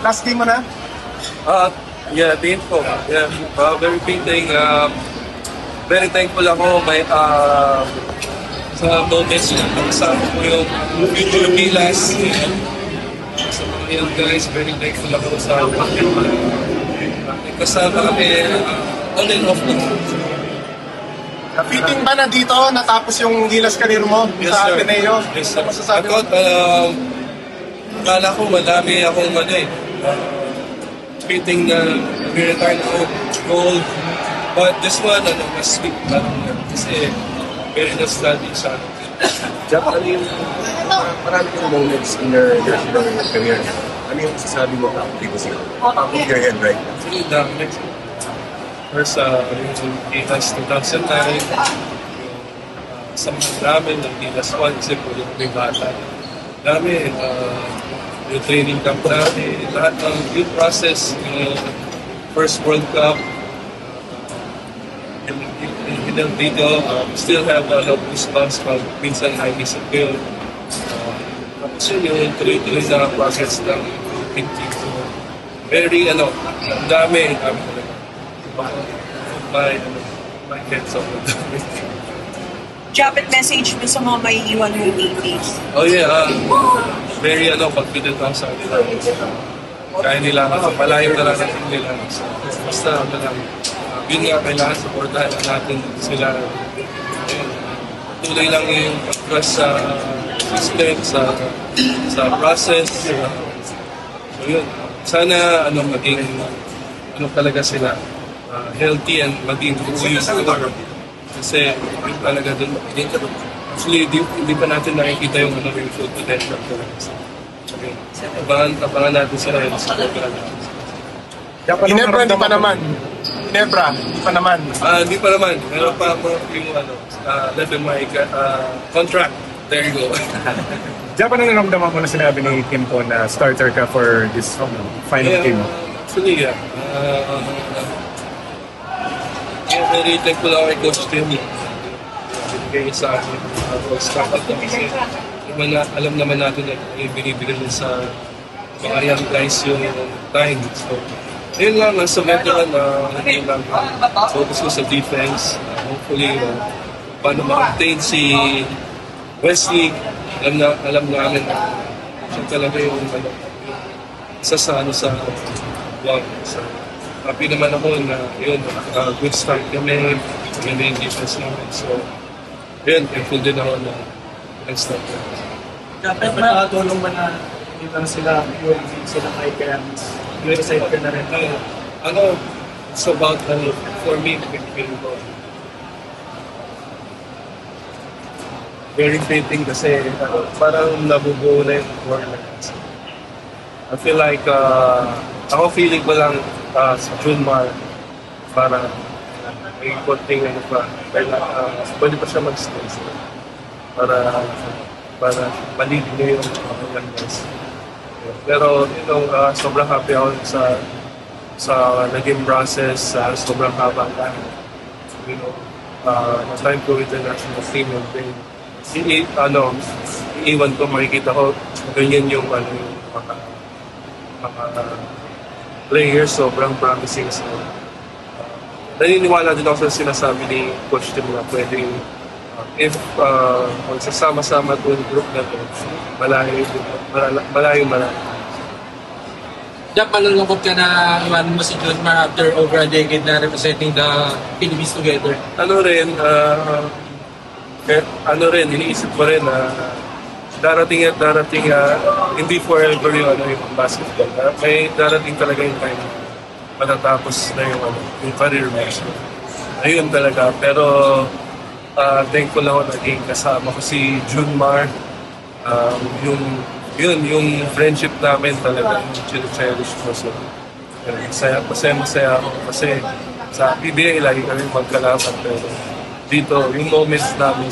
last game mo na? Yeah, din po. Yeah, very fitting. Very thankful ako may sa moments na kasama ko yung future Gilas. Sa mga young guys, very thankful ako sa kasama kami on and off na. Fitting ba na dito natapos yung Gilas career mo sa Ateneo? Yes, sir. Ako, akala ko madami akong fitting na retire na goal. But this one, mas sweet na kasi very nostalgic sa akin. Jack, ano yung marami yung moments in your career? Ano yung sasabi mo dito sa top of your head right now? Actually, dami. First, yung Gilas 2009, sa mga namin ng Gilas 1, kasi puro may bata. Dami, yung training camp namin, lahat ng yung process, first World Cup, yung dito, still have a lot of response pag minsan nakikisip ko yun. Tapos yun, yung tuloy-tuloy na process ng team. So, very, dami talaga. My head's up. Japet message mo sa mga may iwan mo teammates. Oh yeah, very confident ako sa kanila. Kaya nila malayo talaga nila. So, basta yun nga, kailangan supportahan natin sila. Tuloy lang yung pag-trust sa system, sa process. So yun, sana maging talaga sila healthy and maging buo yung score. Kasi yun talaga dun. Actually, hindi pa natin nakikita yung yung full potential talaga. So, abangan natin sila yung supportahan natin. Ginebra, hindi pa naman. Ginebra, hindi pa naman. Hindi pa naman. Meron pa ako yung level my contract. There you go. Diyan pa na naramdaman mo na sinabi ni Kim po na starter ka for this final game? Actually, yeah. Very thankful ako kay Coach Tim. Binigay niya sa akin. Start up na kasi alam naman natin na binibigyan din sa mga young guys yung time. So, yun lang, nasa veteran hindi lang focus ko sa defense. Hopefully, paano ma-contain si Wesley. Alam namin na siya talaga yung isa sa wag. So, happy naman ako na yun, good start kami, maganda yung defense namin. So, yun, thankful din ako na next start. Dapat makakatulong ba na dito na sila kay Kerams? Yung excited ka na rin. It's about, for me, very fitting kasi parang nabubuo na yung tournament. I feel like, ako feeling ko lang sa Junmar para may konting pwede pa siya mag-stay para malid niya yung young guys. Pero sobrang happy ako sa naging process, sobrang haba na time ko with the national team and then iiwan ko, makikita ko ganyan yung mga players, sobrang promising. So, naniniwala din ako sa sinasabi ni Coach Tim na pwedeng if magsasama-sama itong group na ito, malayo. Jack, malulungkot ka na iwanan mo si Junmar after over a decade na representing the Philippines together. Iniisip ko rin na darating hindi forever yung basketball. May darating talaga yung time matatapos na yung career mo. Ayun talaga. Pero thankful ako naging kasama ko si Junmar. Yung friendship namin talaga yung cherish ko. So, masaya ako kasi sa PBA lagi kami magkalaban. Pero dito, yung moments namin